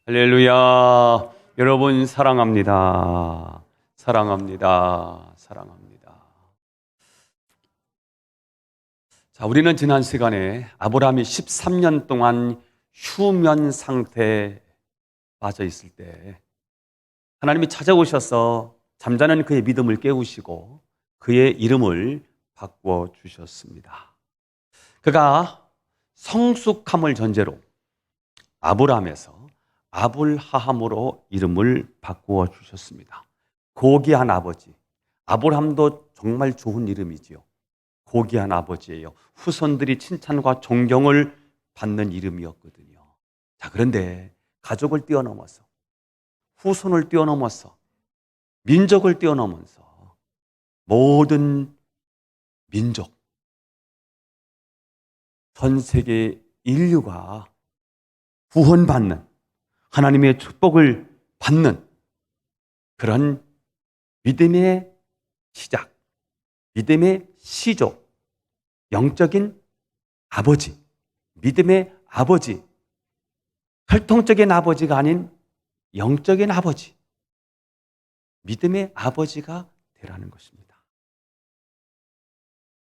할렐루야. 여러분 사랑합니다. 사랑합니다. 사랑합니다. 자, 우리는 지난 시간에 아브라함이 13년 동안 휴면 상태에 빠져 있을 때 하나님이 찾아오셔서 잠자는 그의 믿음을 깨우시고 그의 이름을 바꾸어 주셨습니다. 그가 성숙함을 전제로 아브라함에서 아불하함으로 이름을 바꾸어 주셨습니다. 고귀한 아버지. 아브라함도 정말 좋은 이름이지요. 고귀한 아버지예요. 후손들이 칭찬과 존경을 받는 이름이었거든요. 자, 그런데 가족을 뛰어넘어서, 후손을 뛰어넘어서, 민족을 뛰어넘어서 모든 민족, 전 세계 인류가 구원받는, 하나님의 축복을 받는 그런 믿음의 시작, 믿음의 시조, 영적인 아버지, 믿음의 아버지, 혈통적인 아버지가 아닌 영적인 아버지, 믿음의 아버지가 되라는 것입니다.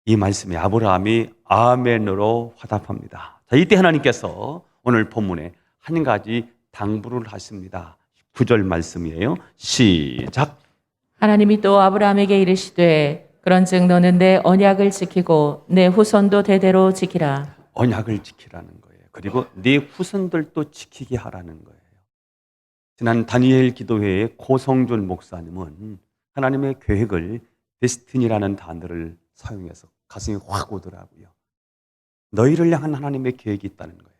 이 말씀에 아브라함이 아멘으로 화답합니다. 자, 이때 하나님께서 오늘 본문에 한 가지 당부를 하십니다. 9절 말씀이에요. 시작. 하나님이 또 아브라함에게 이르시되 그런즉 너는 내 언약을 지키고 내 후손도 대대로 지키라. 언약을 지키라는 거예요. 그리고 네 후손들도 지키게 하라는 거예요. 지난 다니엘 기도회의 고성준 목사님은 하나님의 계획을 데스티니라는 단어를 사용해서 가슴이 확 오더라고요. 너희를 향한 하나님의 계획이 있다는 거예요.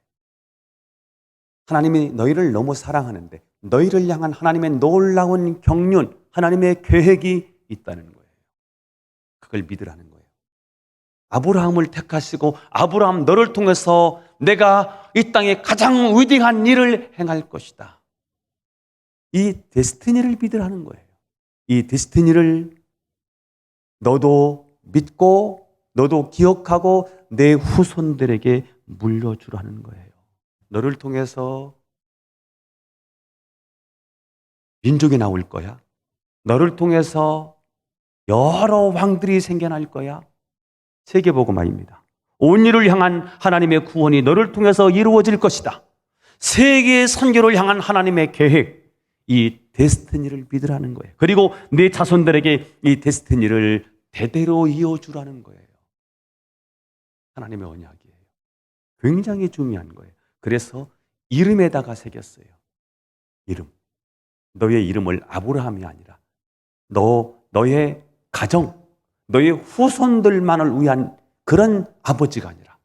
하나님이 너희를 너무 사랑하는데 너희를 향한 하나님의 놀라운 경륜, 하나님의 계획이 있다는 거예요. 그걸 믿으라는 거예요. 아브라함을 택하시고 아브라함 너를 통해서 내가 이 땅에 가장 위대한 일을 행할 것이다. 이 데스티니를 믿으라는 거예요. 이 데스티니를 너도 믿고 너도 기억하고 내 후손들에게 물려주라는 거예요. 너를 통해서 민족이 나올 거야. 너를 통해서 여러 왕들이 생겨날 거야. 세계복음화입니다. 온 인류를 향한 하나님의 구원이 너를 통해서 이루어질 것이다. 세계의 선교를 향한 하나님의 계획, 이 데스티니를 믿으라는 거예요. 그리고 네 자손들에게 이 데스티니를 대대로 이어주라는 거예요. 하나님의 언약이에요. 굉장히 중요한 거예요. 그래서 이름에다가 새겼어요. 이름. 너의 이름을 아브라함이 아니라 너의 가정, 너의 후손들만을 위한 그런 아버지가 아니라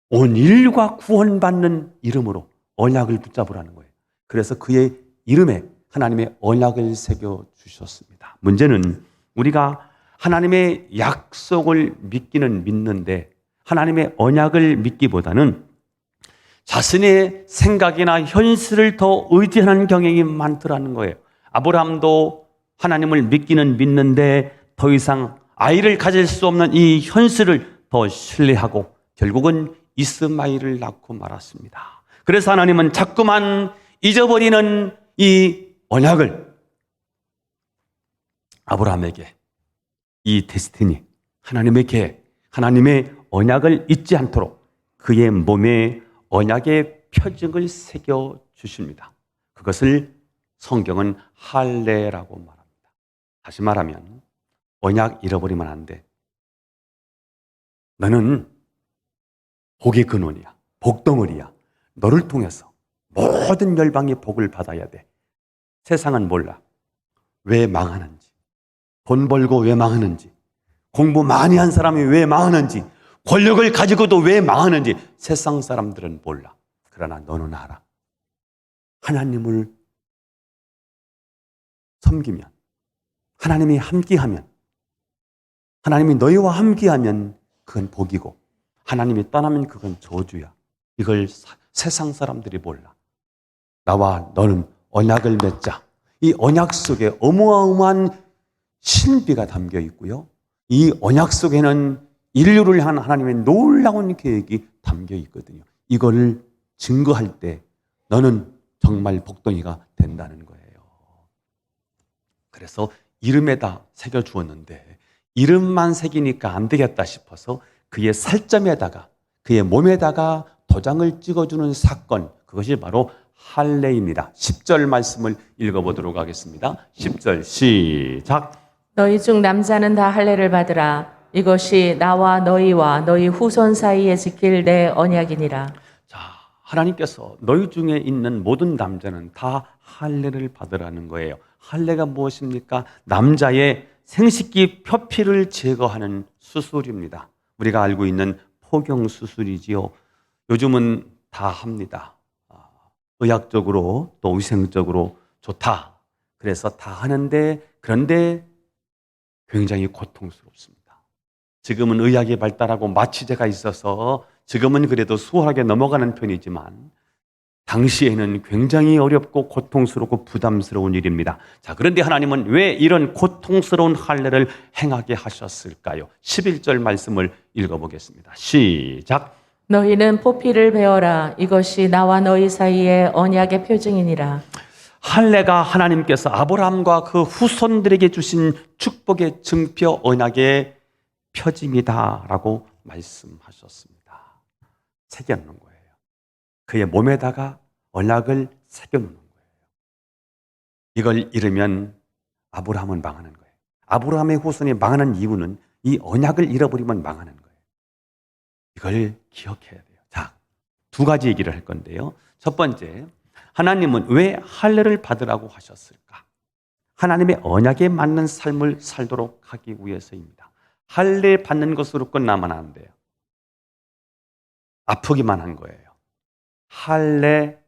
온 인류가 구원받는 이름으로 언약을 붙잡으라는 거예요. 그래서 그의 이름에 하나님의 언약을 새겨 주셨습니다. 문제는 우리가 하나님의 약속을 믿기는 믿는데 하나님의 언약을 믿기보다는 자신의 생각이나 현실을 더 의지하는 경향이 많더라는 거예요. 아브라함도 하나님을 믿기는 믿는데 더 이상 아이를 가질 수 없는 이 현실을 더 신뢰하고 결국은 이스마엘을 낳고 말았습니다. 그래서 하나님은 자꾸만 잊어버리는 이 언약을 아브라함에게 이 데스티니, 하나님의 계획, 하나님의 언약을 잊지 않도록 그의 몸에 언약의 표징을 새겨 주십니다. 그것을 성경은 할례라고 말합니다. 다시 말하면 언약 잃어버리면 안 돼. 너는 복의 근원이야. 복덩어리야. 너를 통해서 모든 열방이 복을 받아야 돼. 세상은 몰라. 왜 망하는지, 돈 벌고 왜 망하는지, 공부 많이 한 사람이 왜 망하는지, 권력을 가지고도 왜 망하는지 세상 사람들은 몰라. 그러나 너는 알아. 하나님을 섬기면, 하나님이 함께하면, 하나님이 너희와 함께하면 그건 복이고 하나님이 떠나면 그건 저주야. 이걸 세상 사람들이 몰라. 나와 너는 언약을 맺자. 이 언약 속에 어마어마한 신비가 담겨 있고요. 이 언약 속에는 인류를 향한 하나님의 놀라운 계획이 담겨 있거든요. 이걸 증거할 때 너는 정말 복덩이가 된다는 거예요. 그래서 이름에다 새겨주었는데 이름만 새기니까 안 되겠다 싶어서 그의 살점에다가 그의 몸에다가 도장을 찍어주는 사건, 그것이 바로 할례입니다. 10절 말씀을 읽어보도록 하겠습니다. 10절 시작. 너희 중 남자는 다 할례를 받으라. 이것이 나와 너희와 너희 후손 사이에 지킬 내 언약이니라. 자, 하나님께서 너희 중에 있는 모든 남자는 다 할례를 받으라는 거예요. 할례가 무엇입니까? 남자의 생식기 표피를 제거하는 수술입니다. 우리가 알고 있는 포경 수술이지요. 요즘은 다 합니다. 의학적으로 또 위생적으로 좋다. 그래서 다 하는데 그런데 굉장히 고통스럽습니다. 지금은 의학이 발달하고 마취제가 있어서 지금은 그래도 수월하게 넘어가는 편이지만 당시에는 굉장히 어렵고 고통스럽고 부담스러운 일입니다. 자, 그런데 하나님은 왜 이런 고통스러운 할례를 행하게 하셨을까요? 11절 말씀을 읽어보겠습니다. 시작. 너희는 포피를 베어라. 이것이 나와 너희 사이에 언약의 표징이니라. 할례가 하나님께서 아브라함과 그 후손들에게 주신 축복의 증표 언약의 표징이다라고 말씀하셨습니다. 새겨놓는 거예요. 그의 몸에다가 언약을 새겨놓는 거예요. 이걸 잃으면 아브라함은 망하는 거예요. 아브라함의 후손이 망하는 이유는 이 언약을 잃어버리면 망하는 거예요. 이걸 기억해야 돼요. 자, 두 가지 얘기를 할 건데요. 첫 번째, 하나님은 왜 할례를 받으라고 하셨을까? 하나님의 언약에 맞는 삶을 살도록 하기 위해서입니다. 할례 받는 것으로 끝나면 안 돼요. 아프기만 한 거예요. 할례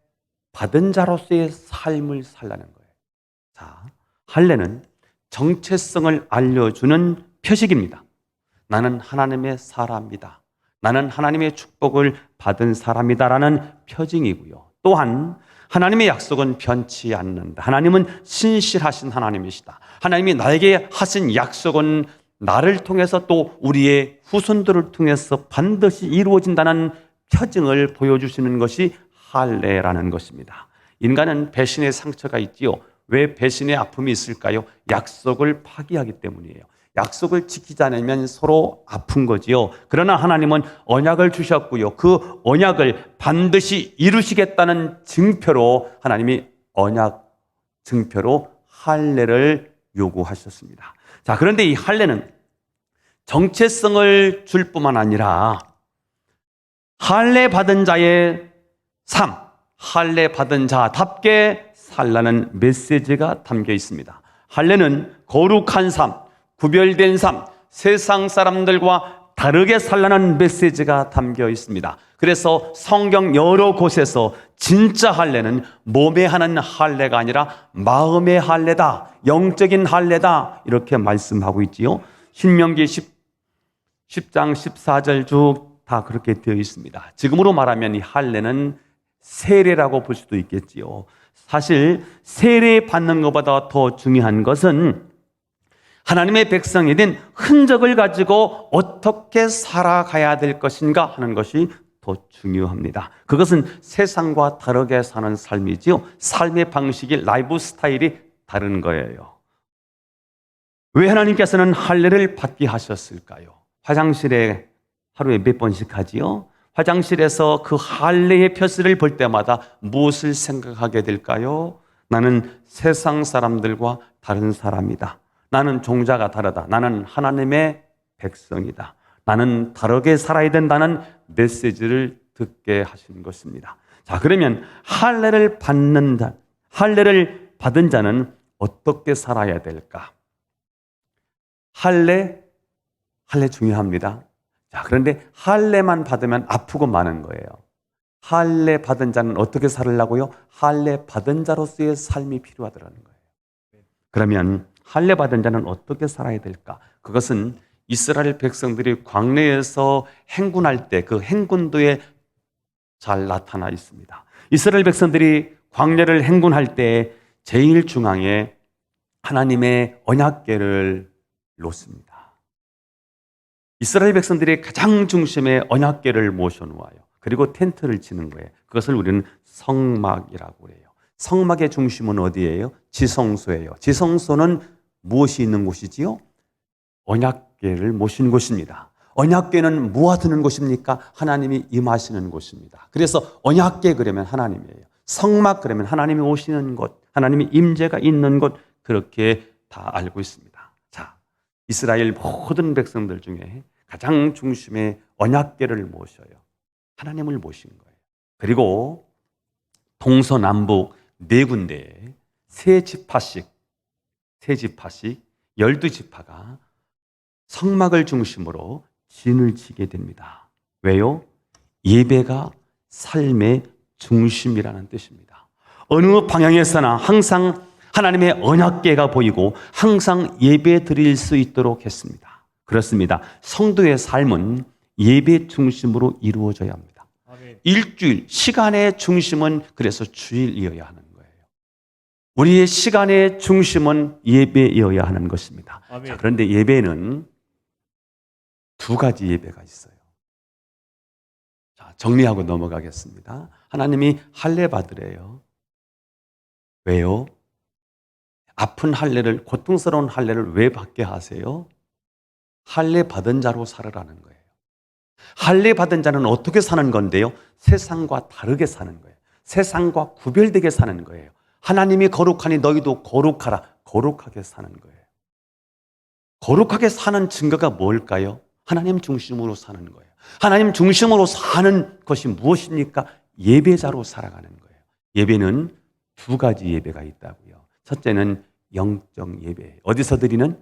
받은 자로서의 삶을 살라는 거예요. 자, 할례는 정체성을 알려주는 표식입니다. 나는 하나님의 사람이다. 나는 하나님의 축복을 받은 사람이다라는 표징이고요. 또한 하나님의 약속은 변치 않는다. 하나님은 신실하신 하나님이시다. 하나님이 나에게 하신 약속은 나를 통해서 또 우리의 후손들을 통해서 반드시 이루어진다는 표징을 보여주시는 것이 할례라는 것입니다. 인간은 배신의 상처가 있지요. 왜 배신의 아픔이 있을까요? 약속을 파기하기 때문이에요. 약속을 지키지 않으면 서로 아픈 거지요. 그러나 하나님은 언약을 주셨고요. 그 언약을 반드시 이루시겠다는 증표로 하나님이 언약 증표로 할례를 요구하셨습니다. 자, 그런데 이 할례는 정체성을 줄 뿐만 아니라 할례 받은 자의 삶, 할례 받은 자답게 살라는 메시지가 담겨 있습니다. 할례는 거룩한 삶, 구별된 삶, 세상 사람들과 다르게 살라는 메시지가 담겨 있습니다. 그래서 성경 여러 곳에서 진짜 할례는 몸에 하는 할례가 아니라 마음의 할례다, 영적인 할례다 이렇게 말씀하고 있지요. 신명기 10장 14절 쭉 다 그렇게 되어 있습니다. 지금으로 말하면 이 할례는 세례라고 볼 수도 있겠지요. 사실 세례 받는 것보다 더 중요한 것은 하나님의 백성이 된 흔적을 가지고 어떻게 살아가야 될 것인가 하는 것이 더 중요합니다. 그것은 세상과 다르게 사는 삶이지요. 삶의 방식이, 라이프 스타일이 다른 거예요. 왜 하나님께서는 할례를 받게 하셨을까요? 화장실에 하루에 몇 번씩 하지요? 화장실에서 그 할례의 표시를 볼 때마다 무엇을 생각하게 될까요? 나는 세상 사람들과 다른 사람이다. 나는 종자가 다르다. 나는 하나님의 백성이다. 나는 다르게 살아야 된다는 메시지를 듣게 하신 것입니다. 자, 그러면 할례를 받은 자는 어떻게 살아야 될까? 할례 중요합니다. 자, 그런데 할례만 받으면 아프고 마는 거예요. 할례 받은 자는 어떻게 살으려고요? 할례 받은 자로서의 삶이 필요하더라는 거예요. 그러면 할례 받은 자는 어떻게 살아야 될까? 그것은 이스라엘 백성들이 광야에서 행군할 때 그 행군도에 잘 나타나 있습니다. 이스라엘 백성들이 광야를 행군할 때 제일 중앙에 하나님의 언약궤를 놓습니다. 이스라엘 백성들이 가장 중심에 언약궤를 모셔놓아요. 그리고 텐트를 치는 거예요. 그것을 우리는 성막이라고 해요. 성막의 중심은 어디예요? 지성소예요. 지성소는 무엇이 있는 곳이지요? 언약궤를 모신 곳입니다. 언약궤는 뭐가 드는 곳입니까? 하나님이 임하시는 곳입니다. 그래서 언약궤 그러면 하나님이에요. 성막 그러면 하나님이 오시는 곳, 하나님의 임재가 있는 곳, 그렇게 다 알고 있습니다. 자, 이스라엘 모든 백성들 중에 가장 중심에 언약궤를 모셔요. 하나님을 모신 거예요. 그리고 동서남북 네 군데에 세 지파씩 12지파가 성막을 중심으로 진을 치게 됩니다. 왜요? 예배가 삶의 중심이라는 뜻입니다. 어느 방향에서나 항상 하나님의 언약궤가 보이고 항상 예배 드릴 수 있도록 했습니다. 그렇습니다. 성도의 삶은 예배 중심으로 이루어져야 합니다. 아멘. 일주일, 시간의 중심은 그래서 주일이어야 하는 거예요. 우리의 시간의 중심은 예배이어야 하는 것입니다. 아멘. 자, 그런데 예배는 두 가지 예배가 있어요. 자, 정리하고 넘어가겠습니다. 하나님이 할례 받으래요. 왜요? 아픈 할례를, 고통스러운 할례를 왜 받게 하세요? 할례 받은 자로 살으라는 거예요. 할례 받은 자는 어떻게 사는 건데요? 세상과 다르게 사는 거예요. 세상과 구별되게 사는 거예요. 하나님이 거룩하니 너희도 거룩하라. 거룩하게 사는 거예요. 거룩하게 사는 증거가 뭘까요? 하나님 중심으로 사는 거예요. 하나님 중심으로 사는 것이 무엇입니까? 예배자로 살아가는 거예요. 예배는 두 가지 예배가 있다고요. 첫째는 영적 예배예요. 어디서 드리는?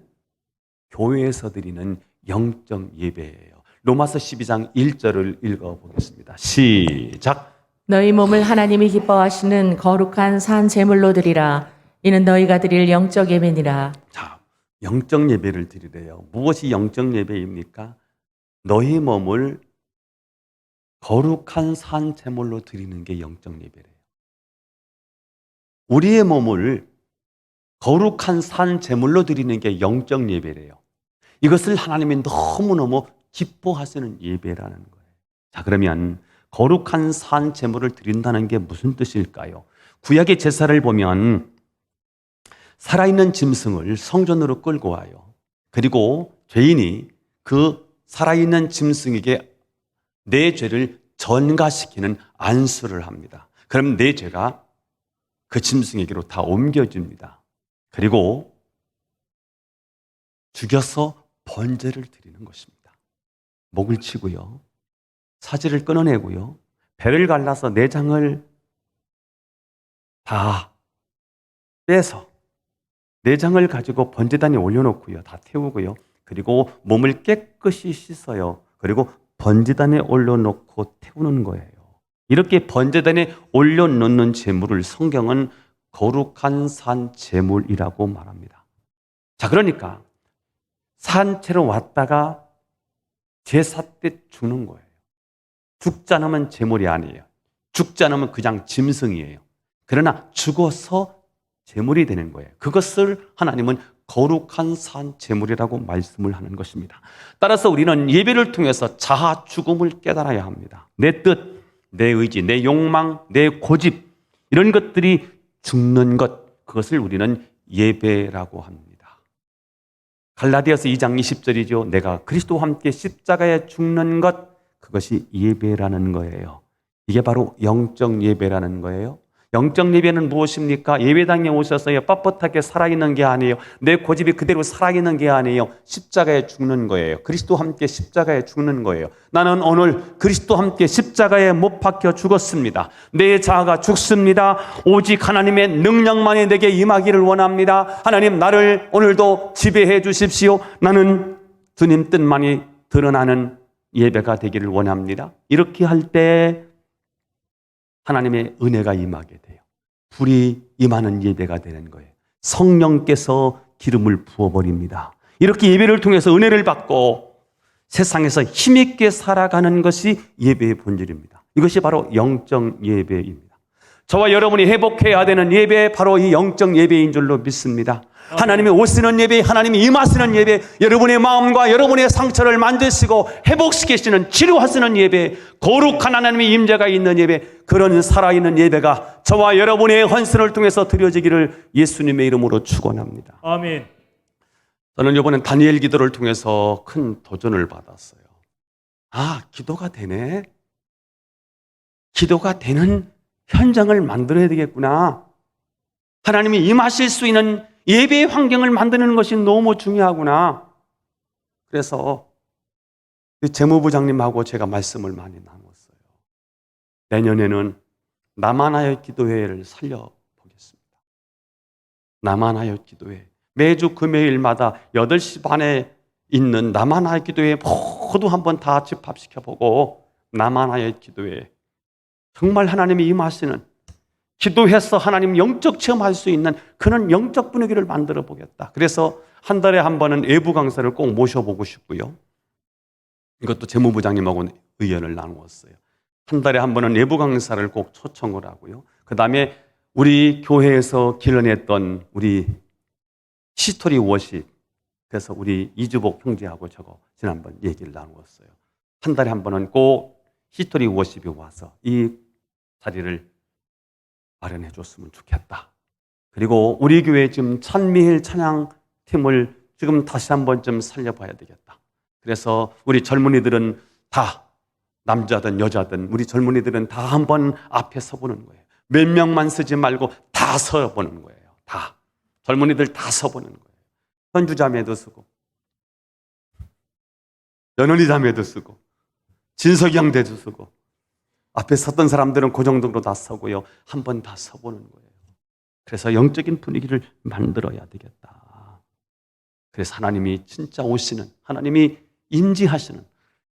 교회에서 드리는 영적 예배예요. 로마서 12장 1절을 읽어보겠습니다. 시작. 너희 몸을 하나님이 기뻐하시는 거룩한 산 제물로 드리라. 이는 너희가 드릴 영적 예배니라. 자, 영적 예배를 드리래요. 무엇이 영적 예배입니까? 너희 몸을 거룩한 산 제물로 드리는 게 영적 예배래요. 우리의 몸을 거룩한 산 제물로 드리는 게 영적 예배래요. 이것을 하나님이 너무너무 기뻐하시는 예배라는 거예요. 자, 그러면 거룩한 산 제물을 드린다는 게 무슨 뜻일까요? 구약의 제사를 보면 살아있는 짐승을 성전으로 끌고 와요. 그리고 죄인이 그 살아있는 짐승에게 내 죄를 전가시키는 안수를 합니다. 그럼 내 죄가 그 짐승에게로 다 옮겨집니다. 그리고 죽여서 번제를 드리는 것입니다. 목을 치고요, 사지를 끊어내고요, 배를 갈라서 내장을 다 빼서 내장을 가지고 번제단에 올려놓고요, 다 태우고요, 그리고 몸을 깨끗이 씻어요. 그리고 번제단에 올려놓고 태우는 거예요. 이렇게 번제단에 올려놓는 제물을 성경은 거룩한 산 제물이라고 말합니다. 자, 그러니까 산채로 왔다가 제사 때 죽는 거예요. 죽지 않으면 제물이 아니에요. 죽지 않으면 그냥 짐승이에요. 그러나 죽어서 제물이 되는 거예요. 그것을 하나님은 거룩한 산 제물이라고 말씀을 하는 것입니다. 따라서 우리는 예배를 통해서 자아 죽음을 깨달아야 합니다. 내 뜻, 내 의지, 내 욕망, 내 고집, 이런 것들이 죽는 것, 그것을 우리는 예배라고 합니다. 갈라디아서 2장 20절이죠. 내가 그리스도와 함께 십자가에 죽는 것, 그것이 예배라는 거예요. 이게 바로 영적 예배라는 거예요. 영적 예배는 무엇입니까? 예배당에 오셔서 뻣뻣하게 살아있는 게 아니에요. 내 고집이 그대로 살아있는 게 아니에요. 십자가에 죽는 거예요. 그리스도와 함께 십자가에 죽는 거예요. 나는 오늘 그리스도와 함께 십자가에 못 박혀 죽었습니다. 내 자아가 죽습니다. 오직 하나님의 능력만이 내게 임하기를 원합니다. 하나님, 나를 오늘도 지배해 주십시오. 나는 주님 뜻만이 드러나는 예배가 되기를 원합니다. 이렇게 할 때 하나님의 은혜가 임하게 돼요. 불이 임하는 예배가 되는 거예요. 성령께서 기름을 부어버립니다. 이렇게 예배를 통해서 은혜를 받고 세상에서 힘있게 살아가는 것이 예배의 본질입니다. 이것이 바로 영적 예배입니다. 저와 여러분이 회복해야 되는 예배, 바로 이 영적 예배인 줄로 믿습니다. 하나님이 오시는 예배, 하나님이 임하시는 예배, 여러분의 마음과 여러분의 상처를 만드시고 회복시키시는, 치료하시는 예배, 거룩한 하나님의 임재가 있는 예배, 그런 살아있는 예배가 저와 여러분의 헌신을 통해서 드려지기를 예수님의 이름으로 축원합니다. 아멘. 저는 이번엔 다니엘 기도를 통해서 큰 도전을 받았어요. 아, 기도가 되네. 기도가 되는 현장을 만들어야 되겠구나. 하나님이 임하실 수 있는 예배의 환경을 만드는 것이 너무 중요하구나. 그래서 재무부장님하고 제가 말씀을 많이 나눴어요. 내년에는 나만하여 기도회를 살려보겠습니다. 나만하여 기도회. 매주 금요일마다 8시 반에 있는 나만하여 기도회 모두 한번 다 집합시켜보고 나만하여 기도회. 정말 하나님이 임하시는, 기도해서 하나님 영적 체험할 수 있는 그런 영적 분위기를 만들어 보겠다. 그래서 한 달에 한 번은 외부 강사를 꼭 모셔보고 싶고요. 이것도 재무부장님하고 의견을 나누었어요. 한 달에 한 번은 외부 강사를 꼭 초청을 하고요. 그 다음에 우리 교회에서 길러냈던 우리 히스토리 워십, 그래서 우리 이주복 형제하고 저거 지난번 얘기를 나누었어요. 한 달에 한 번은 꼭 히스토리 워십이 와서 이 자리를 마련해 줬으면 좋겠다. 그리고 우리 교회 지금 찬미일 찬양팀을 지금 다시 한번 좀 살려봐야 되겠다. 그래서 우리 젊은이들은 다, 남자든 여자든 우리 젊은이들은 다 한번 앞에 서보는 거예요. 몇 명만 쓰지 말고 다 서보는 거예요. 다. 젊은이들 다 서보는 거예요. 현주자매도 쓰고 연원이자매도 쓰고 진석이 형제도 쓰고 앞에 섰던 사람들은 그 정도로 다 서고요. 한번 다 서보는 거예요. 그래서 영적인 분위기를 만들어야 되겠다. 그래서 하나님이 진짜 오시는, 하나님이 임재하시는,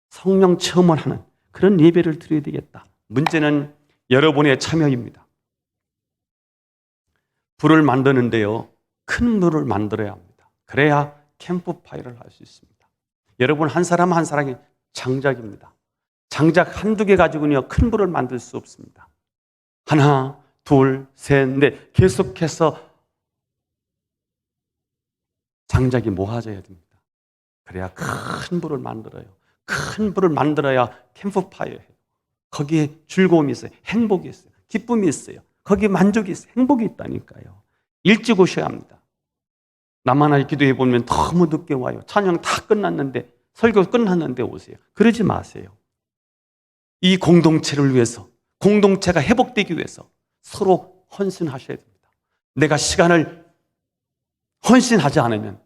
성령 체험을 하는 그런 예배를 드려야 되겠다. 문제는 여러분의 참여입니다. 불을 만드는데요, 큰 불을 만들어야 합니다. 그래야 캠프파이어를 할 수 있습니다. 여러분 한 사람 한 사람이 장작입니다. 장작 한두 개 가지고는 큰 불을 만들 수 없습니다. 하나, 둘, 셋, 넷 계속해서 장작이 모아져야 됩니다. 그래야 큰 불을 만들어요. 큰 불을 만들어야 캠프파이어예요. 거기에 즐거움이 있어요. 행복이 있어요. 기쁨이 있어요. 거기에 만족이 있어요. 행복이 있다니까요. 일찍 오셔야 합니다. 나만의 기도해 보면 너무 늦게 와요. 찬양 다 끝났는데, 설교 끝났는데 오세요. 그러지 마세요. 이 공동체를 위해서, 공동체가 회복되기 위해서 서로 헌신하셔야 됩니다. 내가 시간을 헌신하지 않으면,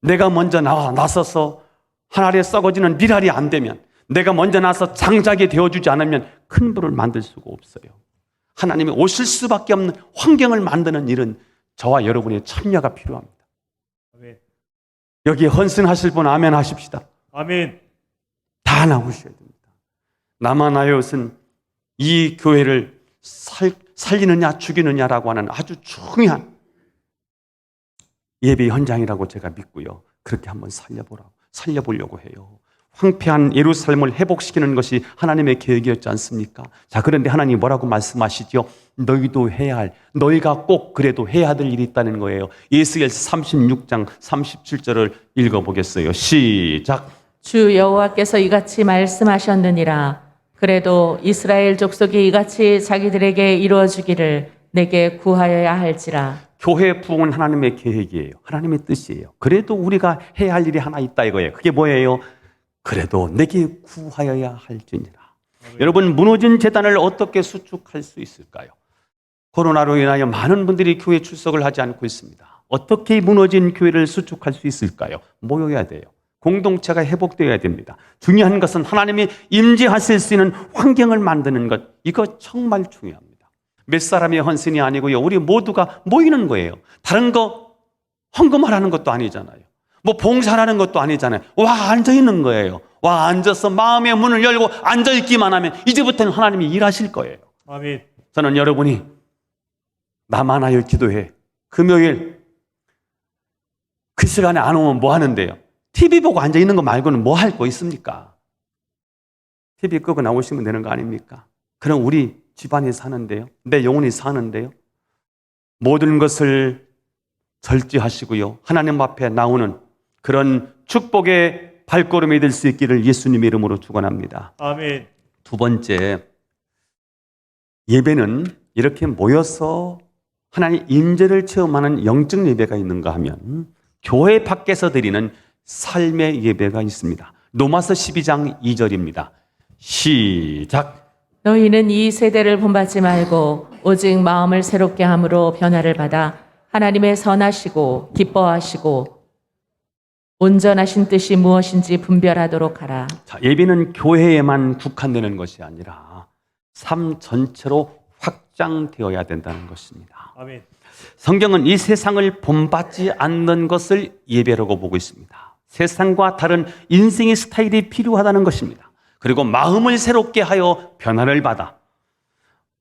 내가 먼저 나서서 하늘에 썩어지는 미랄이 안 되면, 내가 먼저 나서 장작이 되어주지 않으면 큰 불을 만들 수가 없어요. 하나님이 오실 수밖에 없는 환경을 만드는 일은 저와 여러분의 참여가 필요합니다. 아멘. 여기에 헌신하실 분 아멘 하십시다. 아멘. 다 나오셔야 됩니다. 나만하여는 이 교회를 살리느냐 죽이느냐라고 하는 아주 중요한 예배 현장이라고 제가 믿고요. 그렇게 한번 살려보려고 해요. 황폐한 예루살렘을 회복시키는 것이 하나님의 계획이었지 않습니까? 자, 그런데 하나님이 뭐라고 말씀하시죠? 너희도 해야 할, 너희가 꼭 그래도 해야 될 일이 있다는 거예요. 예수께서 36장 37절을 읽어보겠어요. 시작. 주 여호와께서 이같이 말씀하셨느니라. 그래도 이스라엘 족속이 이같이 자기들에게 이루어주기를 내게 구하여야 할지라. 교회 부흥은 하나님의 계획이에요. 하나님의 뜻이에요. 그래도 우리가 해야 할 일이 하나 있다 이거예요. 그게 뭐예요? 그래도 내게 구하여야 할지니라. 여러분, 무너진 재단을 어떻게 수축할 수 있을까요? 코로나로 인하여 많은 분들이 교회 출석을 하지 않고 있습니다. 어떻게 무너진 교회를 수축할 수 있을까요? 모여야 돼요. 공동체가 회복되어야 됩니다. 중요한 것은 하나님이 임재하실 수 있는 환경을 만드는 것. 이거 정말 중요합니다. 몇 사람의 헌신이 아니고요. 우리 모두가 모이는 거예요. 다른 거 헌금하라는 것도 아니잖아요. 뭐 봉사하는 것도 아니잖아요. 와, 앉아있는 거예요. 와, 앉아서 마음의 문을 열고 앉아있기만 하면 이제부터는 하나님이 일하실 거예요. 아멘. 저는 여러분이 나만하여 기도해. 금요일 그 시간에 안 오면 뭐 하는데요? TV 보고 앉아있는 거 말고는 뭐 할 거 있습니까? TV 끄고 나오시면 되는 거 아닙니까? 그럼 우리 집안이 사는데요. 내 영혼이 사는데요. 모든 것을 절제하시고요. 하나님 앞에 나오는 그런 축복의 발걸음이 될 수 있기를 예수님의 이름으로 축원합니다. 아멘. 두 번째, 예배는 이렇게 모여서 하나님 임재를 체험하는 영적 예배가 있는가 하면 교회 밖에서 드리는 삶의 예배가 있습니다. 로마서 12장 2절입니다. 시작. 너희는 이 세대를 본받지 말고 오직 마음을 새롭게 함으로 변화를 받아 하나님의 선하시고 기뻐하시고 온전하신 뜻이 무엇인지 분별하도록 하라. 자, 예배는 교회에만 국한되는 것이 아니라 삶 전체로 확장되어야 된다는 것입니다. 아멘. 성경은 이 세상을 본받지 않는 것을 예배라고 보고 있습니다. 세상과 다른 인생의 스타일이 필요하다는 것입니다. 그리고 마음을 새롭게 하여 변화를 받아,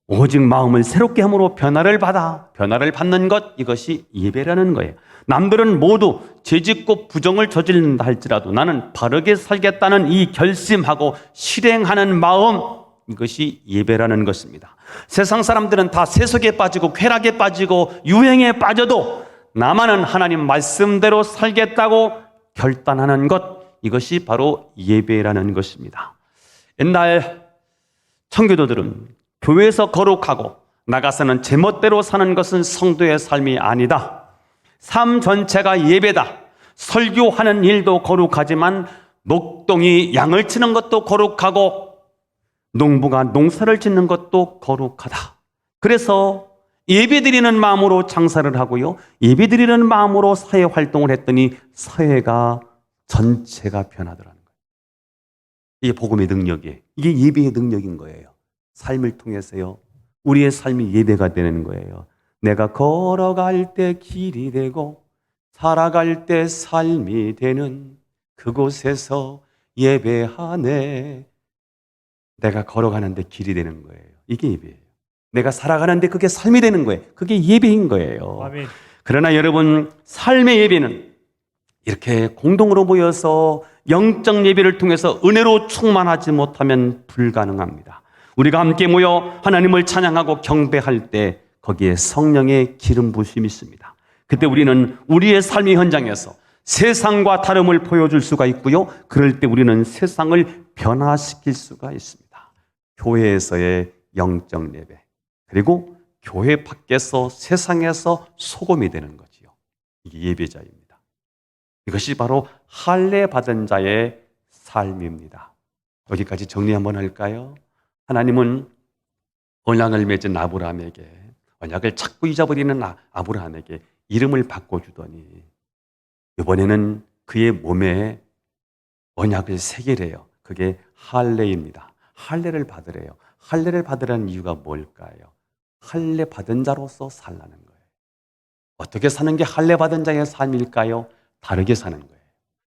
오직 마음을 새롭게 함으로 변화를 받는 것, 이것이 예배라는 거예요. 남들은 모두 죄짓고 부정을 저지른다 할지라도 나는 바르게 살겠다는 이 결심하고 실행하는 마음, 이것이 예배라는 것입니다. 세상 사람들은 다 세속에 빠지고 쾌락에 빠지고 유행에 빠져도 나만은 하나님 말씀대로 살겠다고 결단하는 것, 이것이 바로 예배라는 것입니다. 옛날 청교도들은 교회에서 거룩하고 나가서는 제멋대로 사는 것은 성도의 삶이 아니다. 삶 전체가 예배다. 설교하는 일도 거룩하지만 목동이 양을 치는 것도 거룩하고 농부가 농사를 짓는 것도 거룩하다. 그래서 예배드리는 마음으로 장사를 하고요. 예배드리는 마음으로 사회 활동을 했더니 사회가 전체가 변하더라는 거예요. 이게 복음의 능력이에요. 이게 예배의 능력인 거예요. 삶을 통해서요. 우리의 삶이 예배가 되는 거예요. 내가 걸어갈 때 길이 되고 살아갈 때 삶이 되는 그곳에서 예배하네. 내가 걸어가는데 길이 되는 거예요. 이게 예배예요. 내가 살아가는데 그게 삶이 되는 거예요. 그게 예배인 거예요. 아멘. 그러나 여러분, 삶의 예배는 이렇게 공동으로 모여서 영적 예배를 통해서 은혜로 충만하지 못하면 불가능합니다. 우리가 함께 모여 하나님을 찬양하고 경배할 때 거기에 성령의 기름 부심이 있습니다. 그때 우리는 우리의 삶의 현장에서 세상과 다름을 보여줄 수가 있고요. 그럴 때 우리는 세상을 변화시킬 수가 있습니다. 교회에서의 영적 예배, 그리고 교회 밖에서 세상에서 소금이 되는 거지요. 이게 예배자입니다. 이것이 바로 할례 받은 자의 삶입니다. 여기까지 정리 한번 할까요? 하나님은 언약을 맺은 아브라함에게, 언약을 자꾸 잊어버리는 아브라함에게 이름을 바꿔주더니 이번에는 그의 몸에 언약을 새기래요. 그게 할례입니다. 할례를 받으래요. 할례를 받으라는 이유가 뭘까요? 할례 받은 자로서 살라는 거예요. 어떻게 사는 게 할례 받은 자의 삶일까요? 다르게 사는 거예요.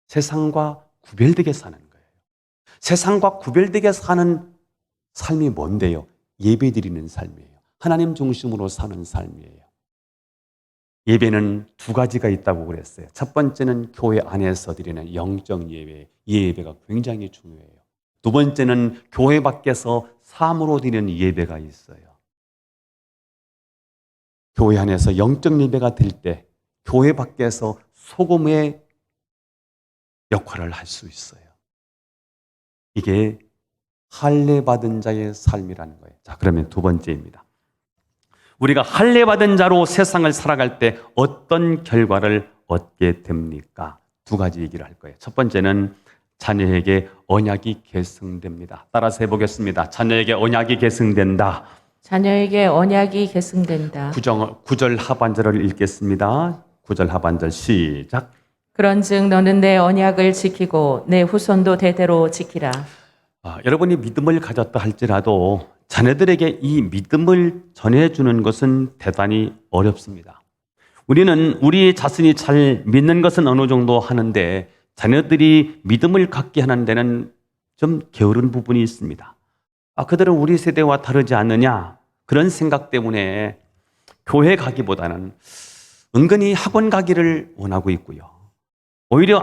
세상과 구별되게 사는 거예요. 세상과 구별되게 사는 삶이 뭔데요? 예배드리는 삶이에요. 하나님 중심으로 사는 삶이에요. 예배는 두 가지가 있다고 그랬어요. 첫 번째는 교회 안에서 드리는 영적 예배, 예배가 굉장히 중요해요. 두 번째는 교회 밖에서 삶으로 드리는 예배가 있어요. 교회 안에서 영적 예배가 될 때 교회 밖에서 소금의 역할을 할 수 있어요. 이게 할례 받은 자의 삶이라는 거예요. 자, 그러면 두 번째입니다. 우리가 할례 받은 자로 세상을 살아갈 때 어떤 결과를 얻게 됩니까? 두 가지 얘기를 할 거예요. 첫 번째는 자녀에게 언약이 계승됩니다. 따라서 해보겠습니다. 자녀에게 언약이 계승된다. 자녀에게 언약이 계승된다. 9절 하반절을 읽겠습니다. 9절 하반절 시작. 그런즉 너는 내 언약을 지키고 내 후손도 대대로 지키라. 여러분이 믿음을 가졌다 할지라도 자녀들에게 이 믿음을 전해주는 것은 대단히 어렵습니다. 우리는 우리 자신이 잘 믿는 것은 어느 정도 하는데 자녀들이 믿음을 갖게 하는 데는 좀 게으른 부분이 있습니다. 그들은 우리 세대와 다르지 않느냐, 그런 생각 때문에 교회 가기보다는 은근히 학원 가기를 원하고 있고요. 오히려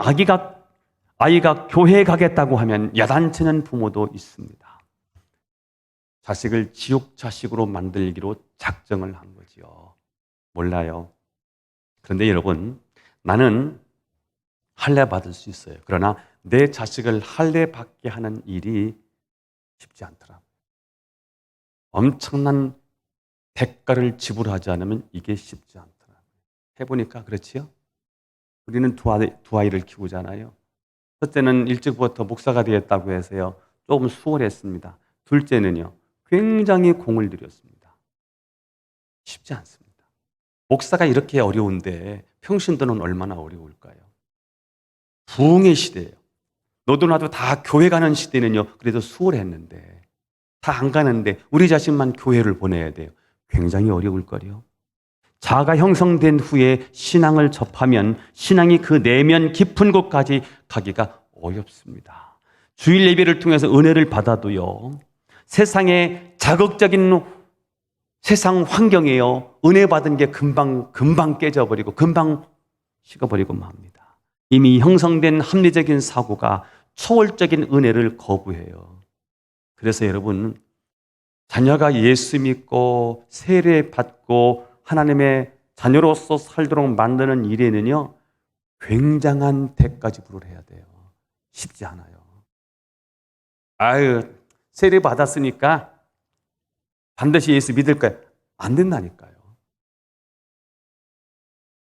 아이가 교회에 가겠다고 하면 야단치는 부모도 있습니다. 자식을 지옥 자식으로 만들기로 작정을 한 거지요. 몰라요. 그런데 여러분, 나는 할례 받을 수 있어요. 그러나 내 자식을 할례 받게 하는 일이 쉽지 않더라고요. 엄청난 대가를 지불하지 않으면 이게 쉽지 않더라고요. 해보니까 그렇지요? 우리는 두 아이를 키우잖아요. 첫째는 일찍부터 목사가 되었다고 해서요, 조금 수월했습니다. 둘째는요, 굉장히 공을 들였습니다. 쉽지 않습니다. 목사가 이렇게 어려운데 평신도는 얼마나 어려울까요? 부흥의 시대예요. 너도 나도 다 교회 가는 시대는요, 그래도 수월했는데 다 안 가는데 우리 자신만 교회를 보내야 돼요. 굉장히 어려울 거요. 자아가 형성된 후에 신앙을 접하면 신앙이 그 내면 깊은 곳까지 가기가 어렵습니다. 주일 예배를 통해서 은혜를 받아도요, 세상의 자극적인 세상 환경에요, 은혜 받은 게 금방 깨져버리고 금방 식어버리고 맙니다. 이미 형성된 합리적인 사고가 초월적인 은혜를 거부해요. 그래서 여러분, 자녀가 예수 믿고 세례 받고 하나님의 자녀로서 살도록 만드는 일에는요, 굉장한 대가 지불을 해야 돼요. 쉽지 않아요. 세례 받았으니까 반드시 예수 믿을 거야. 안 된다니까요.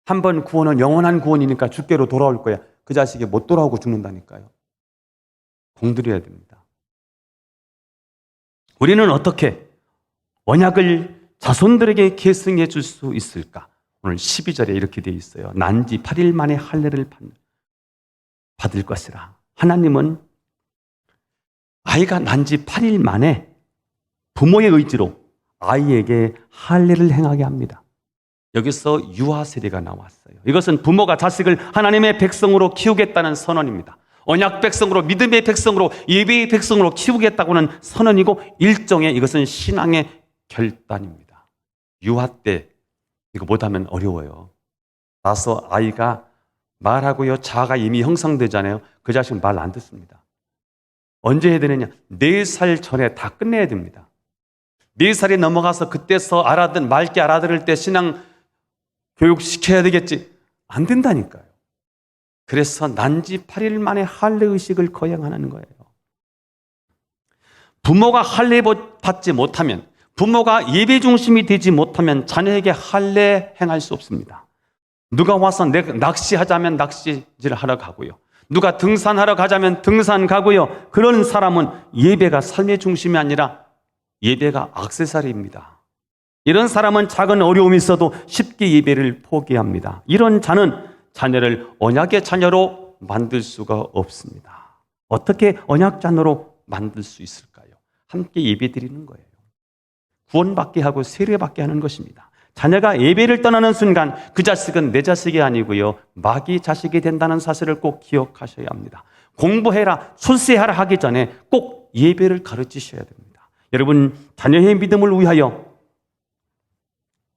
한 번 구원은 영원한 구원이니까 주께로 돌아올 거야. 그 자식이 못 돌아오고 죽는다니까요. 공들여야 됩니다. 우리는 어떻게 언약을 자손들에게 계승해 줄 수 있을까? 오늘 12절에 이렇게 되어 있어요. 난지 8일 만에 할례를 받을 것이라. 하나님은 아이가 난지 8일 만에 부모의 의지로 아이에게 할례를 행하게 합니다. 여기서 유아 세례가 나왔어요. 이것은 부모가 자식을 하나님의 백성으로 키우겠다는 선언입니다. 언약 백성으로, 믿음의 백성으로, 예배의 백성으로 키우겠다고는 선언이고, 일종의 이것은 신앙의 결단입니다. 유아 때 이거 못하면 어려워요. 나서 아이가 말하고요, 자아가 이미 형성되잖아요. 그 자식은 말 안 듣습니다. 언제 해야 되느냐? 4살 전에 다 끝내야 됩니다. 4살이 넘어가서 그때서 맑게 알아들을 때 신앙 교육시켜야 되겠지. 안 된다니까요. 그래서 난지 8일 만에 할례 의식을 거행하는 거예요. 부모가 할례 받지 못하면, 부모가 예배 중심이 되지 못하면 자녀에게 할례 행할 수 없습니다. 누가 와서 낚시하자면 낚시질 하러 가고요. 누가 등산하러 가자면 등산 가고요. 그런 사람은 예배가 삶의 중심이 아니라 예배가 액세서리입니다. 이런 사람은 작은 어려움이 있어도 쉽게 예배를 포기합니다. 이런 자녀를 언약의 자녀로 만들 수가 없습니다. 어떻게 언약 자녀로 만들 수 있을까요? 함께 예배 드리는 거예요. 구원받게 하고 세례받게 하는 것입니다. 자녀가 예배를 떠나는 순간 그 자식은 내 자식이 아니고요, 마귀 자식이 된다는 사실을 꼭 기억하셔야 합니다. 공부해라, 출세하라 하기 전에 꼭 예배를 가르치셔야 됩니다. 여러분, 자녀의 믿음을 위하여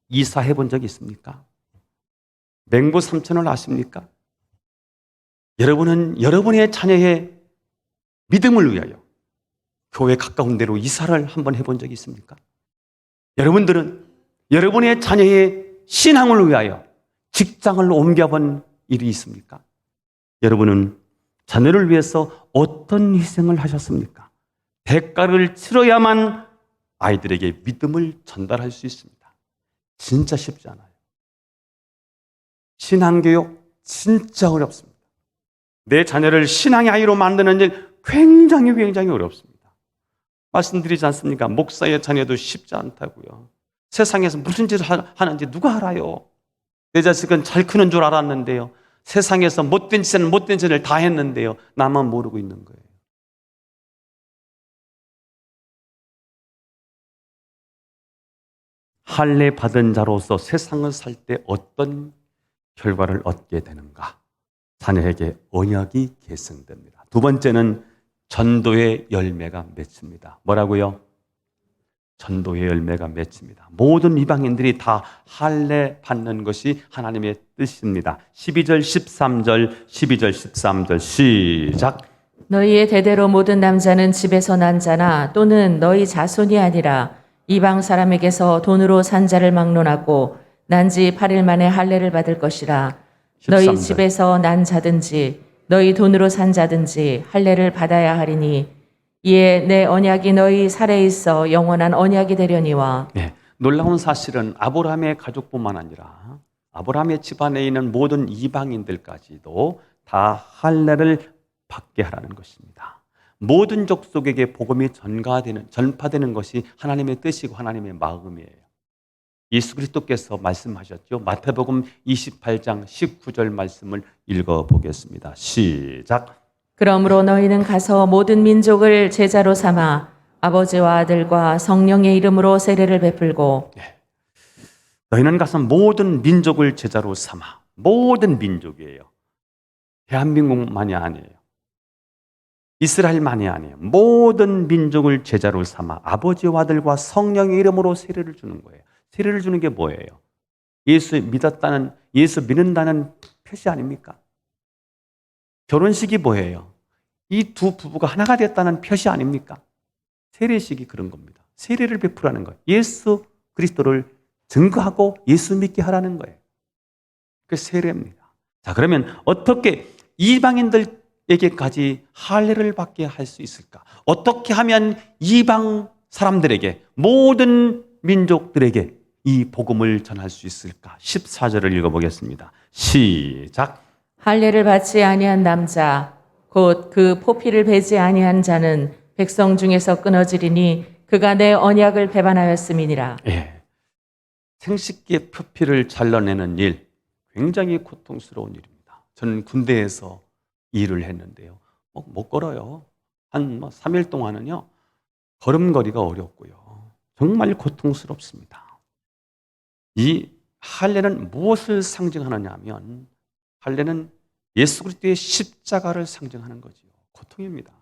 이사해 본 적이 있습니까? 맹부 삼천을 아십니까? 여러분은 여러분의 자녀의 믿음을 위하여 교회 가까운 데로 이사를 한번 해본 적이 있습니까? 여러분들은 여러분의 자녀의 신앙을 위하여 직장을 옮겨본 일이 있습니까? 여러분은 자녀를 위해서 어떤 희생을 하셨습니까? 대가를 치러야만 아이들에게 믿음을 전달할 수 있습니다. 진짜 쉽지 않아요. 신앙교육 진짜 어렵습니다. 내 자녀를 신앙의 아이로 만드는 일 굉장히 어렵습니다. 말씀드리지 않습니까? 목사의 자녀도 쉽지 않다고요. 세상에서 무슨 짓을 하는지 누가 알아요? 내 자식은 잘 크는 줄 알았는데요, 세상에서 못된 짓을 다 했는데요, 나만 모르고 있는 거예요. 할례 받은 자로서 세상을 살 때 어떤 결과를 얻게 되는가? 자녀에게 언약이 계승됩니다. 두 번째는 전도의 열매가 맺힙니다. 뭐라고요? 전도의 열매가 맺힙니다. 모든 이방인들이 다 할례 받는 것이 하나님의 뜻입니다. 12절, 13절, 12절, 13절 시작. 너희의 대대로 모든 남자는 집에서 난 자나 또는 너희 자손이 아니라 이방 사람에게서 돈으로 산 자를 막론하고 난지 8일 만에 할례를 받을 것이라. 너희 13절. 집에서 난 자든지 너희 돈으로 산 자든지 할례를 받아야 하리니 이에 내 언약이 너희 살에 있어 영원한 언약이 되려니와. 네, 놀라운 사실은 아브라함의 가족뿐만 아니라 아브라함의 집안에 있는 모든 이방인들까지도 다 할례를 받게 하라는 것입니다. 모든 족속에게 복음이 전파되는 것이 하나님의 뜻이고 하나님의 마음이에요. 예수 그리스도께서 말씀하셨죠. 마태복음 28장 19절 말씀을 읽어보겠습니다. 시작. 그러므로 너희는 가서 모든 민족을 제자로 삼아 아버지와 아들과 성령의 이름으로 세례를 베풀고. 너희는 가서 모든 민족을 제자로 삼아. 모든 민족이에요. 대한민국만이 아니에요. 이스라엘만이 아니에요. 모든 민족을 제자로 삼아 아버지와 아들과 성령의 이름으로 세례를 주는 거예요. 세례를 주는 게 뭐예요? 예수 믿는다는 표시 아닙니까? 결혼식이 뭐예요? 이 두 부부가 하나가 됐다는 표시 아닙니까? 세례식이 그런 겁니다. 세례를 베풀라는 거예요. 예수 그리스도를 증거하고 예수 믿게 하라는 거예요. 그 세례입니다. 자, 그러면 어떻게 이방인들에게까지 할례를 받게 할 수 있을까? 어떻게 하면 이방 사람들에게, 모든 민족들에게 이 복음을 전할 수 있을까? 14절을 읽어보겠습니다. 시작. 할례를 받지 아니한 남자 곧 그 포피를 베지 아니한 자는 백성 중에서 끊어지리니 그가 내 언약을 배반하였음이니라. 예. 생식기의 표피를 잘라내는 일, 굉장히 고통스러운 일입니다. 저는 군대에서 일을 했는데요. 못 걸어요. 한 3일 동안은요, 걸음걸이가 어렵고요. 정말 고통스럽습니다. 이 할례는 무엇을 상징하느냐 하면, 할례는 예수 그리스도의 십자가를 상징하는 거지요. 고통입니다.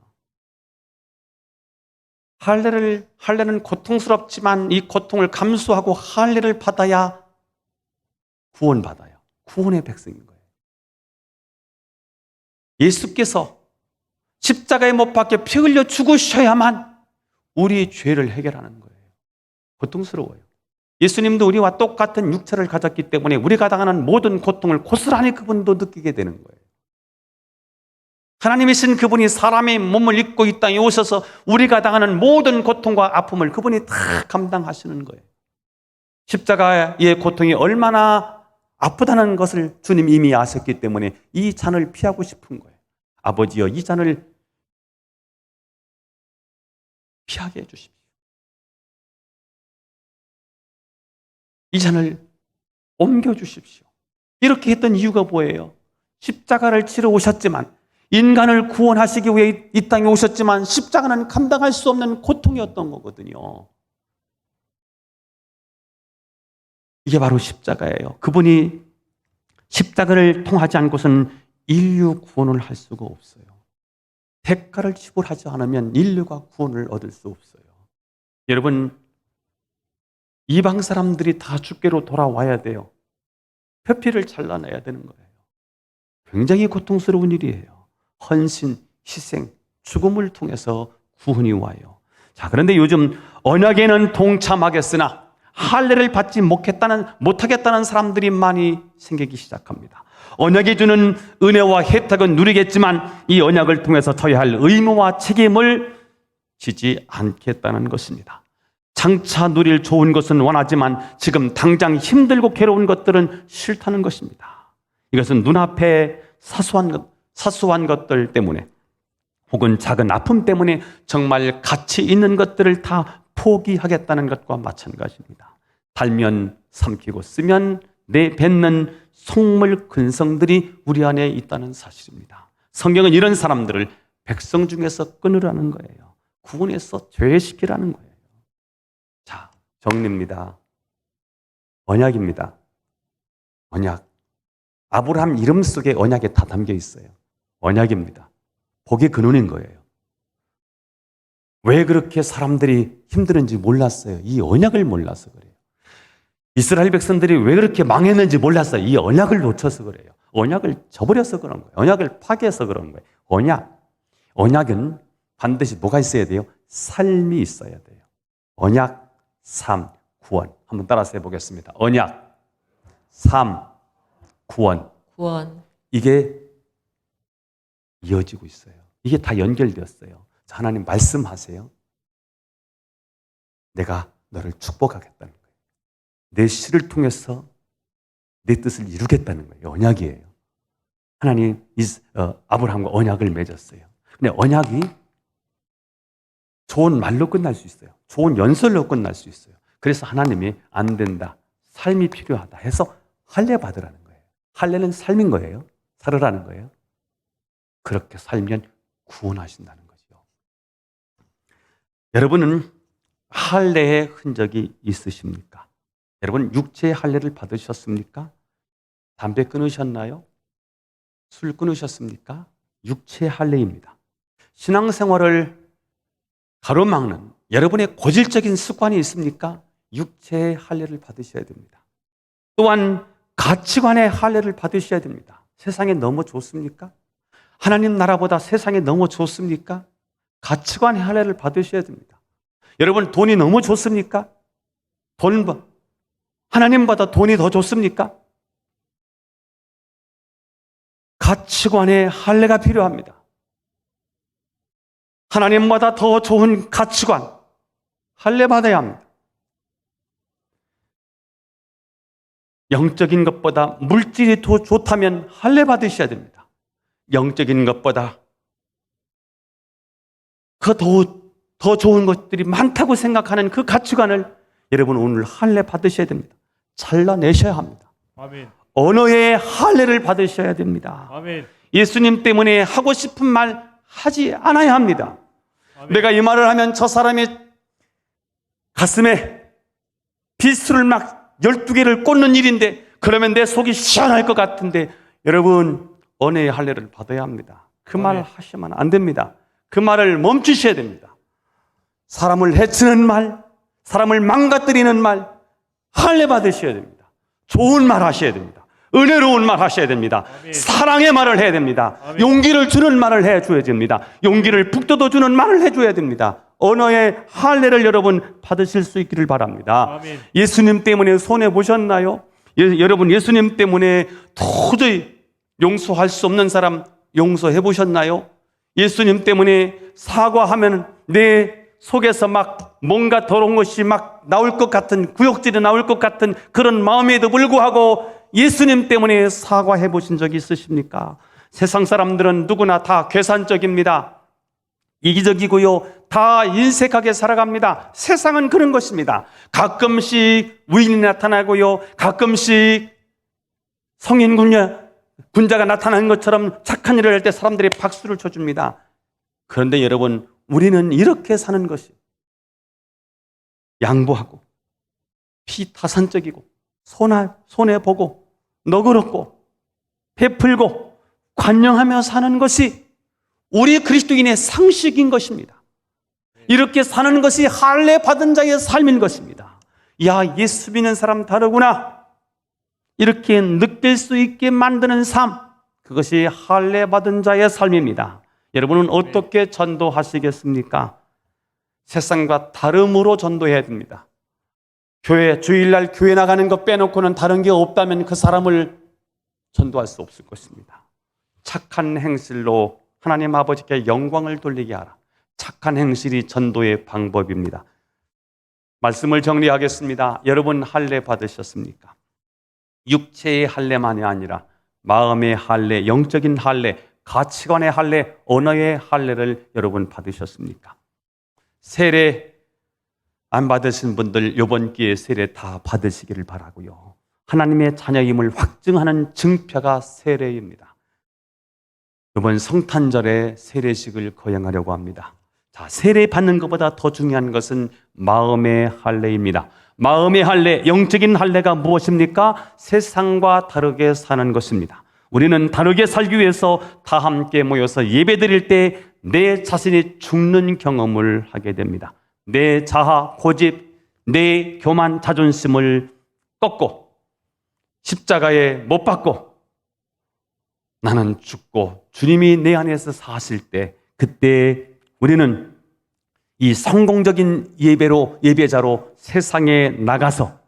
할례는 고통스럽지만 이 고통을 감수하고 할례를 받아야 구원받아요. 구원의 백성인 거예요. 예수께서 십자가에 못 박혀 피 흘려 죽으셔야만 우리의 죄를 해결하는 거예요. 고통스러워요. 예수님도 우리와 똑같은 육체를 가졌기 때문에 우리가 당하는 모든 고통을 고스란히 그분도 느끼게 되는 거예요. 하나님이신 그분이 사람의 몸을 입고 이 땅에 오셔서 우리가 당하는 모든 고통과 아픔을 그분이 다 감당하시는 거예요. 십자가의 고통이 얼마나 아프다는 것을 주님 이미 아셨기 때문에 이 잔을 피하고 싶은 거예요. 아버지여, 이 잔을 피하게 해주십시오. 이 잔을 옮겨주십시오. 이렇게 했던 이유가 뭐예요? 십자가를 치러 오셨지만, 인간을 구원하시기 위해 이 땅에 오셨지만 십자가는 감당할 수 없는 고통이었던 거거든요. 이게 바로 십자가예요. 그분이 십자가를 통하지 않고서는 인류 구원을 할 수가 없어요. 대가를 지불하지 않으면 인류가 구원을 얻을 수 없어요. 여러분, 이방 사람들이 다 주께로 돌아와야 돼요. 표피를 잘라내야 되는 거예요. 굉장히 고통스러운 일이에요. 헌신, 희생, 죽음을 통해서 구원이 와요. 자, 그런데 요즘 언약에는 동참하겠으나 할례를 받지 못하겠다는 사람들이 많이 생기기 시작합니다. 언약이 주는 은혜와 혜택은 누리겠지만 이 언약을 통해서 져야 할 의무와 책임을 지지 않겠다는 것입니다. 장차 누릴 좋은 것은 원하지만 지금 당장 힘들고 괴로운 것들은 싫다는 것입니다. 이것은 눈앞에 사소한 것들 때문에 혹은 작은 아픔 때문에 정말 가치 있는 것들을 다 포기하겠다는 것과 마찬가지입니다. 달면 삼키고 쓰면 내뱉는 속물 근성들이 우리 안에 있다는 사실입니다. 성경은 이런 사람들을 백성 중에서 끊으라는 거예요. 구원해서 죄시키라는 거예요. 자, 정리입니다. 언약입니다. 언약. 아브라함 이름 속에 언약에 다 담겨 있어요. 언약입니다. 복의 근원인 거예요. 왜 그렇게 사람들이 힘들은지 몰랐어요. 이 언약을 몰라서 그래요. 이스라엘 백성들이 왜 그렇게 망했는지 몰랐어요. 이 언약을 놓쳐서 그래요. 언약을 저버려서 그런 거예요. 언약을 파괴해서 그런 거예요. 언약은 반드시 뭐가 있어야 돼요? 삶이 있어야 돼요. 언약, 삶, 구원. 한번 따라서 해보겠습니다. 언약, 삶, 구원. 구원. 이게 이어지고 있어요. 이게 다 연결되었어요. 자, 하나님 말씀하세요. 내가 너를 축복하겠다는 거예요. 내 씨를 통해서 내 뜻을 이루겠다는 거예요. 언약이에요. 하나님 아브라함과 언약을 맺었어요. 근데 언약이 좋은 말로 끝날 수 있어요. 좋은 연설로 끝날 수 있어요. 그래서 하나님이 안 된다, 삶이 필요하다 해서 할례 받으라는 거예요. 할례는 삶인 거예요. 살으라는 거예요. 그렇게 살면 구원하신다는 거죠. 여러분은 할례의 흔적이 있으십니까? 여러분 육체의 할례를 받으셨습니까? 담배 끊으셨나요? 술 끊으셨습니까? 육체의 할례입니다. 신앙생활을 가로막는 여러분의 고질적인 습관이 있습니까? 육체의 할례를 받으셔야 됩니다. 또한 가치관의 할례를 받으셔야 됩니다. 세상에 너무 좋습니까? 하나님 나라보다 세상에 너무 좋습니까? 가치관의 할례를 받으셔야 됩니다. 여러분 돈이 너무 좋습니까? 하나님보다 돈이 더 좋습니까? 가치관의 할례가 필요합니다. 하나님보다 더 좋은 가치관, 할례 받아야 합니다. 영적인 것보다 물질이 더 좋다면 할례 받으셔야 됩니다. 영적인 것보다 더 좋은 것들이 많다고 생각하는 그 가치관을 여러분 오늘 할례 받으셔야 됩니다. 잘라내셔야 합니다. 아멘. 언어의 할례를 받으셔야 됩니다. 아멘. 예수님 때문에 하고 싶은 말 하지 않아야 합니다. 아멘. 내가 이 말을 하면 저 사람이 가슴에 비수를 막 12개를 꽂는 일인데 그러면 내 속이 시원할 것 같은데 여러분 언어의 할례를 받아야 합니다. 그 말을 하시면 안 됩니다. 그 말을 멈추셔야 됩니다. 사람을 해치는 말, 사람을 망가뜨리는 말 할례 받으셔야 됩니다. 좋은 말 하셔야 됩니다. 은혜로운 말 하셔야 됩니다. 아멘. 사랑의 말을 해야 됩니다. 아멘. 용기를 주는 말을 해줘야 됩니다. 용기를 북돋워 주는 말을 해줘야 됩니다. 언어의 할례를 여러분 받으실 수 있기를 바랍니다. 아멘. 예수님 때문에 손해 보셨나요? 여러분 예수님 때문에 도저히 용서할 수 없는 사람 용서해 보셨나요? 예수님 때문에 사과하면 내 속에서 막 뭔가 더러운 것이 막 나올 것 같은 구역질이 나올 것 같은 그런 마음에도 불구하고 예수님 때문에 사과해 보신 적이 있으십니까? 세상 사람들은 누구나 다 계산적입니다. 이기적이고요. 다 인색하게 살아갑니다. 세상은 그런 것입니다. 가끔씩 위인이 나타나고요. 가끔씩 성인 군자가 나타나는 것처럼 착한 일을 할 때 사람들이 박수를 쳐줍니다. 그런데 여러분 우리는 이렇게 사는 것이 양보하고 피타산적이고 손해보고 너그럽고 베풀고 관용하며 사는 것이 우리 그리스도인의 상식인 것입니다. 이렇게 사는 것이 할례 받은 자의 삶인 것입니다. 야, 예수 믿는 사람 다르구나. 이렇게 느낄 수 있게 만드는 삶, 그것이 할례 받은 자의 삶입니다. 여러분은 어떻게 전도하시겠습니까? 세상과 다름으로 전도해야 됩니다. 주일날 교회 나가는 거 빼놓고는 다른 게 없다면 그 사람을 전도할 수 없을 것입니다. 착한 행실로 하나님 아버지께 영광을 돌리게 하라. 착한 행실이 전도의 방법입니다. 말씀을 정리하겠습니다. 여러분 할례 받으셨습니까? 육체의 할례만이 아니라 마음의 할례, 영적인 할례, 가치관의 할례, 언어의 할례를 여러분 받으셨습니까? 세례 안 받으신 분들 이번 기회에 세례 다 받으시기를 바라고요. 하나님의 자녀임을 확증하는 증표가 세례입니다. 이번 성탄절에 세례식을 거행하려고 합니다. 자, 세례 받는 것보다 더 중요한 것은 마음의 할례입니다. 마음의 할례, 영적인 할례가 무엇입니까? 세상과 다르게 사는 것입니다. 우리는 다르게 살기 위해서 다 함께 모여서 예배드릴 때 내 자신이 죽는 경험을 하게 됩니다. 내 자아, 고집, 내 교만, 자존심을 꺾고 십자가에 못 박고 나는 죽고 주님이 내 안에서 사실 때 그때 우리는 이 성공적인 예배자로 세상에 나가서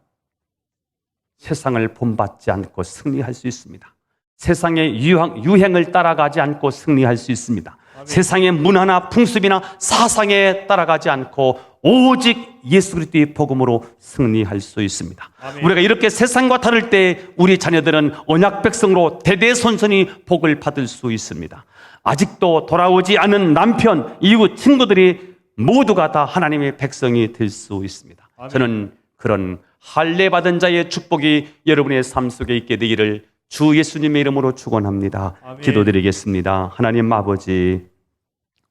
세상을 본받지 않고 승리할 수 있습니다. 세상의 유행을 따라가지 않고 승리할 수 있습니다. 세상의 문화나 풍습이나 사상에 따라가지 않고 오직 예수 그리스도의 복음으로 승리할 수 있습니다. 우리가 이렇게 세상과 다를 때 우리 자녀들은 언약 백성으로 대대손손이 복을 받을 수 있습니다. 아직도 돌아오지 않은 남편, 이웃, 친구들이 모두가 다 하나님의 백성이 될 수 있습니다. 저는 그런 할례받은 자의 축복이 여러분의 삶 속에 있게 되기를 주 예수님의 이름으로 축원합니다. 기도드리겠습니다. 하나님 아버지,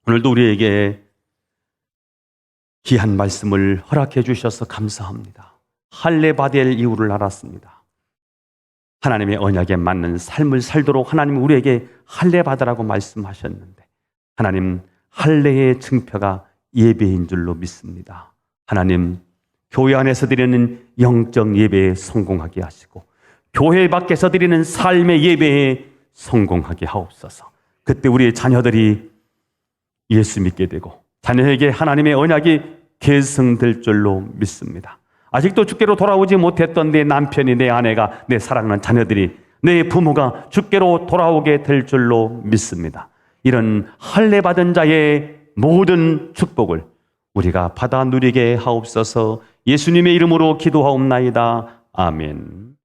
오늘도 우리에게 귀한 말씀을 허락해 주셔서 감사합니다. 할례받을 이유를 알았습니다. 하나님의 언약에 맞는 삶을 살도록 하나님 우리에게 할례받으라고 말씀하셨는데, 하나님 할례의 증표가 예배인 줄로 믿습니다. 하나님, 교회 안에서 드리는 영적 예배에 성공하게 하시고 교회 밖에서 드리는 삶의 예배에 성공하게 하옵소서. 그때 우리의 자녀들이 예수 믿게 되고 자녀에게 하나님의 언약이 계승될 줄로 믿습니다. 아직도 주께로 돌아오지 못했던 내 남편이, 내 아내가, 내 사랑하는 자녀들이, 내 부모가 주께로 돌아오게 될 줄로 믿습니다. 이런 할례받은 자의 모든 축복을 우리가 받아 누리게 하옵소서. 예수님의 이름으로 기도하옵나이다. 아멘.